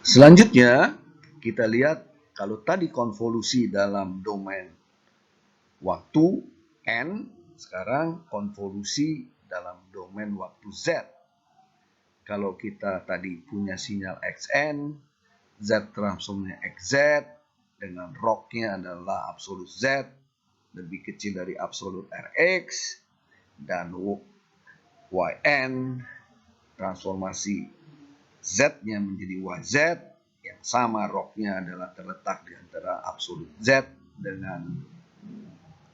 Selanjutnya, kita lihat kalau tadi konvolusi dalam domain waktu N, sekarang konvolusi dalam domain waktu Z. Kalau kita tadi punya sinyal Xn, Z transformnya Xz, dengan ROC-nya adalah absolut Z, lebih kecil dari absolut Rx, dan Yn, transformasi Z-nya menjadi YZ, yang sama ROC-nya adalah terletak di antara absolut Z dengan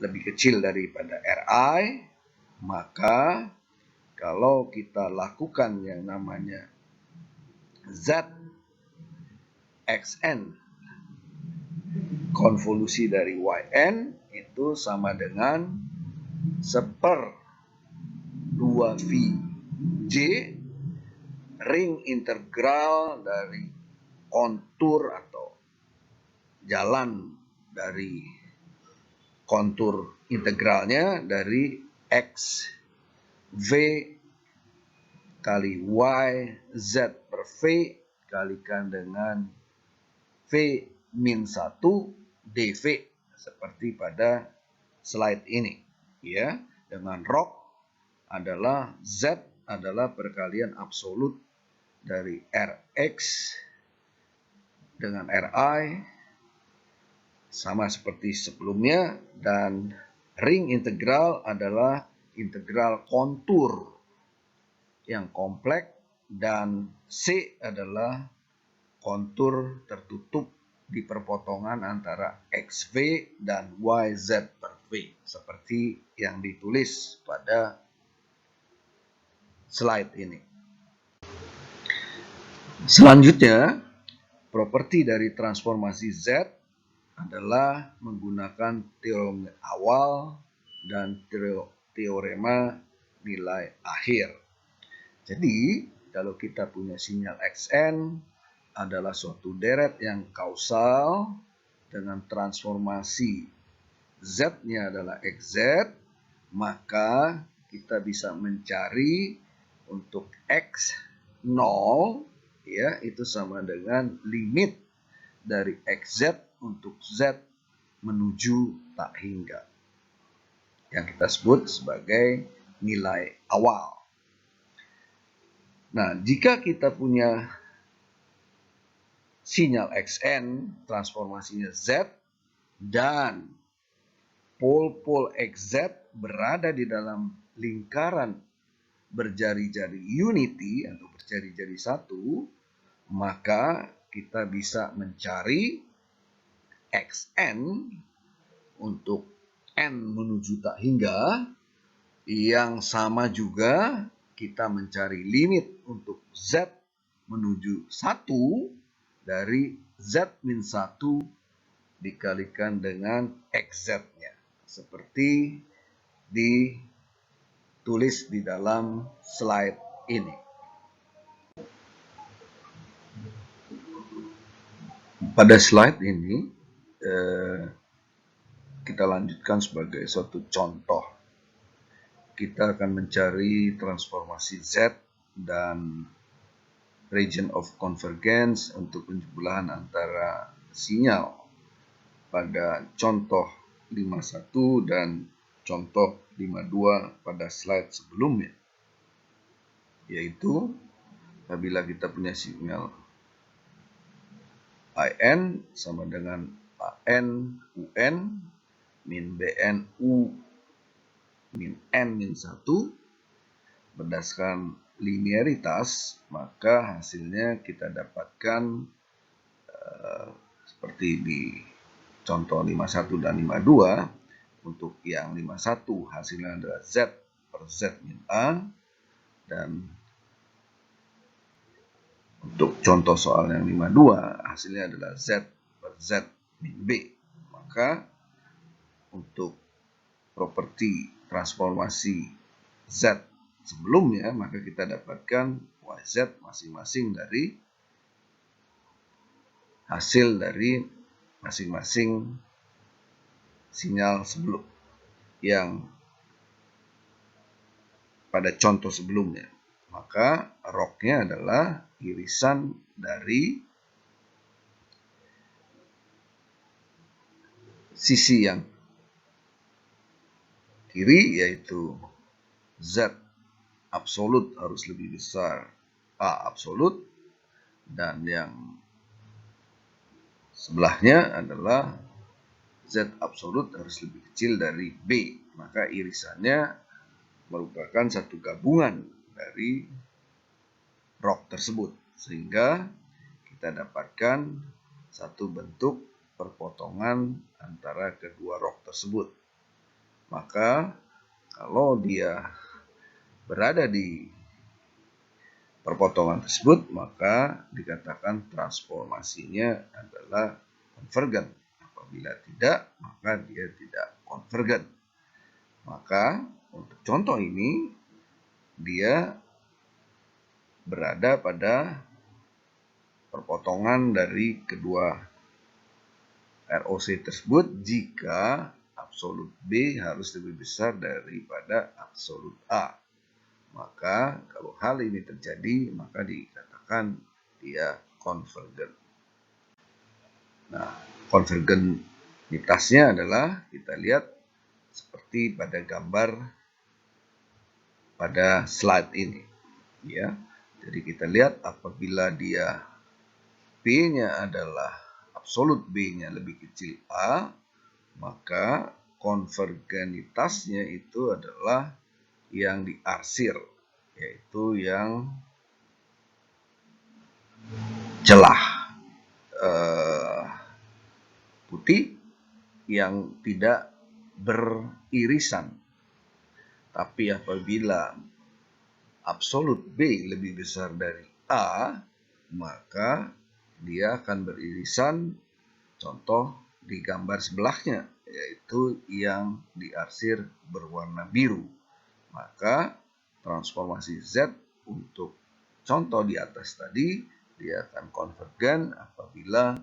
lebih kecil daripada Ri, maka kalau kita lakukan yang namanya Zxn konvolusi dari Yn itu sama dengan 1/2Vj ring integral dari kontur atau jalan dari kontur integralnya dari X V kali Y Z per V kalikan dengan V min 1 dV seperti pada slide ini, ya, dengan ROC adalah Z adalah perkalian absolut dari Rx dengan Ri sama seperti sebelumnya, dan ring integral adalah integral kontur yang kompleks, dan C adalah kontur tertutup di perpotongan antara XV dan YZ per V seperti yang ditulis pada slide ini. Selanjutnya, properti dari transformasi Z adalah menggunakan teorema awal dan teorema nilai akhir. Jadi, kalau kita punya sinyal Xn adalah suatu deret yang kausal dengan transformasi Z-nya adalah Xz, maka kita bisa mencari untuk X0, ya, itu sama dengan limit dari Xz untuk Z menuju tak hingga, yang kita sebut sebagai nilai awal. Nah, jika kita punya sinyal Xn, transformasinya Z, dan pol-pol Xz berada di dalam lingkaran berjari-jari unity atau berjari-jari satu, maka kita bisa mencari Xn untuk N menuju tak hingga, yang sama juga kita mencari limit untuk Z menuju 1 dari Z-1 dikalikan dengan Xz-nya, seperti ditulis di dalam slide ini. Pada slide ini kita lanjutkan sebagai suatu contoh. Kita akan mencari transformasi Z dan region of convergence untuk penjumlahan antara sinyal pada contoh 51 dan contoh 52 pada slide sebelumnya, yaitu apabila kita punya sinyal IN sama dengan AN UN min BN U min N min 1 berdasarkan linearitas, maka hasilnya kita dapatkan seperti di contoh 51 dan 52. Untuk yang 51 hasilnya adalah Z per Z min A, dan untuk contoh soal yang 52 hasilnya adalah Z per Z min B. Maka untuk properti transformasi Z sebelumnya, maka kita dapatkan YZ masing-masing dari hasil dari masing-masing sinyal sebelum yang pada contoh sebelumnya. Maka ROC-nya adalah irisan dari sisi yang kiri, yaitu Z absolut harus lebih besar A absolut, dan yang sebelahnya adalah Z absolut harus lebih kecil dari B. Maka irisannya merupakan satu gabungan dari rok tersebut, sehingga kita dapatkan satu bentuk perpotongan antara kedua rok tersebut. Maka kalau dia berada di perpotongan tersebut, maka dikatakan transformasinya adalah konvergen. Apabila tidak, maka dia tidak konvergen. Maka untuk contoh ini, dia berada pada perpotongan dari kedua ROC tersebut jika absolut B harus lebih besar daripada absolut A. Maka kalau hal ini terjadi, maka dikatakan dia konvergen. Nah, konvergenitasnya adalah kita lihat seperti pada gambar pada slide ini, ya. Jadi kita lihat apabila dia B-nya adalah absolut B-nya lebih kecil A, maka konvergenitasnya itu adalah yang diarsir, yaitu yang celah putih yang tidak beririsan. Tapi apabila absolut B lebih besar dari A, maka dia akan beririsan, contoh di gambar sebelahnya, yaitu yang diarsir berwarna biru. Maka transformasi Z untuk contoh di atas tadi, dia akan konvergen apabila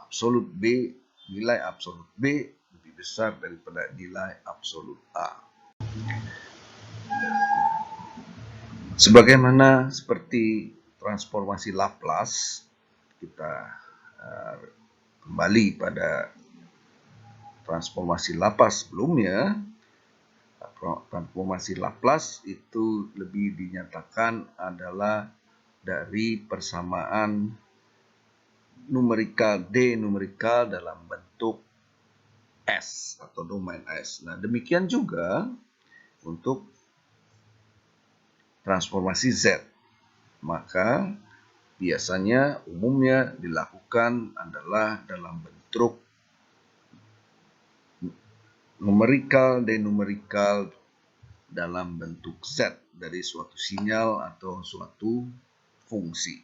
absolut B, nilai absolut B lebih besar daripada nilai absolut A. Sebagaimana seperti transformasi Laplace, kita kembali pada transformasi Laplace sebelumnya. Transformasi Laplace itu lebih dinyatakan adalah dari persamaan numerikal D numerikal dalam bentuk S atau domain S. Nah, demikian juga untuk transformasi Z. Maka biasanya umumnya dilakukan adalah dalam bentuk numerikal denumerikal dalam bentuk Z dari suatu sinyal atau suatu fungsi.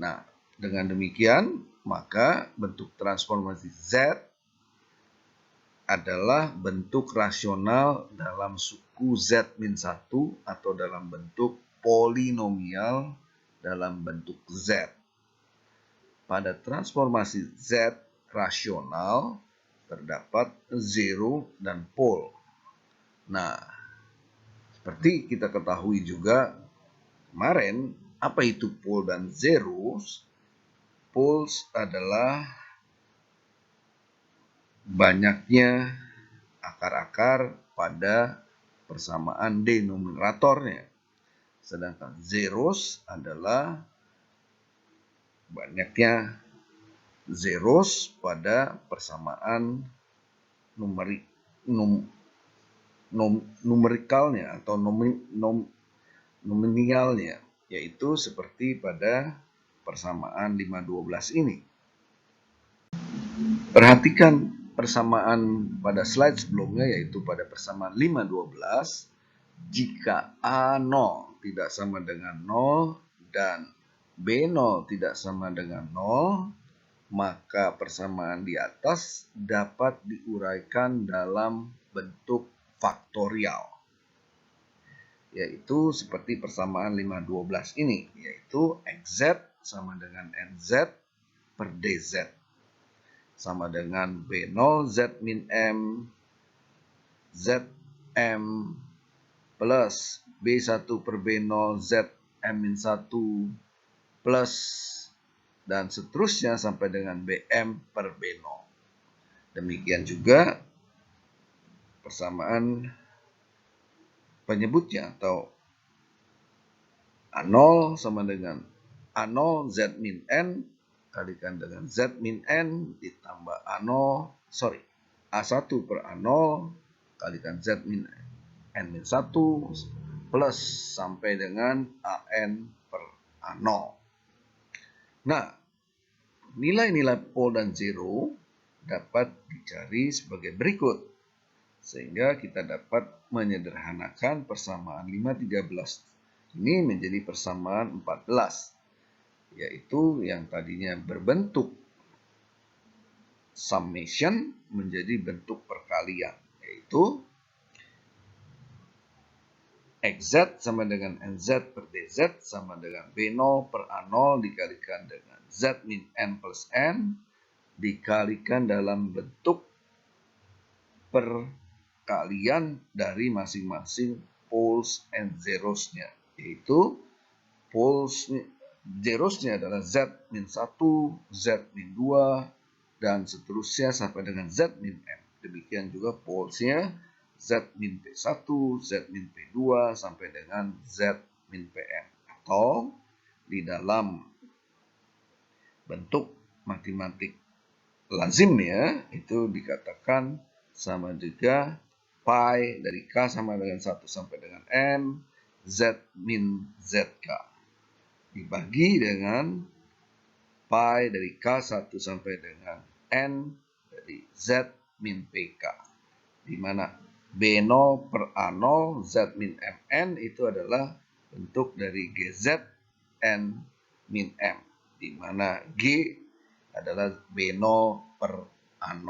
Nah, dengan demikian, maka bentuk transformasi Z adalah bentuk rasional dalam suku Z-1 atau dalam bentuk polinomial dalam bentuk Z. Pada transformasi Z rasional terdapat zero dan pole. Nah, seperti kita ketahui juga kemarin, apa itu pole dan zeros? Poles adalah banyaknya akar-akar pada persamaan denominatornya. Sedangkan zeros adalah banyaknya zeros pada persamaan numerikalnya atau nominalnya, yaitu seperti pada persamaan 512 ini. Perhatikan persamaan pada slide sebelumnya, yaitu pada persamaan 512, jika A0 tidak sama dengan 0 dan B0 tidak sama dengan 0, maka persamaan di atas dapat diuraikan dalam bentuk faktorial, yaitu seperti persamaan 512 ini, yaitu XZ sama dengan NZ per DZ sama dengan B0 Z min M ZM plus B1 per B0 Z M min 1 plus dan seterusnya sampai dengan BM per B0. Demikian juga persamaan penyebutnya atau A0 sama dengan A0 Z min N kalikan dengan Z min N ditambah A1 per A0 kalikan Z min N min 1 plus sampai dengan AN per A0. Nah, nilai-nilai pol dan zero dapat dicari sebagai berikut. Sehingga kita dapat menyederhanakan persamaan 5, 13 ini menjadi persamaan 14. Yaitu yang tadinya berbentuk summation menjadi bentuk perkalian. Yaitu XZ sama dengan NZ per DZ sama dengan B0 per A0 dikalikan dengan Z min N plus N dikalikan dalam bentuk perkalian dari masing-masing poles and zeros-nya. Yaitu poles zeros-nya adalah Z min 1, Z min 2, dan seterusnya sampai dengan Z min M. Demikian juga polesnya Z min P1, Z min P2, sampai dengan Z min Pn. Atau di dalam bentuk matematik lazim ya, itu dikatakan sama juga pi dari K sama dengan 1 sampai dengan N, Z min ZK. Dibagi dengan pi dari K1 sampai dengan N dari Z min PK. Di mana B0 per A0 Z min Mn itu adalah bentuk dari GZ N min M, di mana G adalah B0 per A0.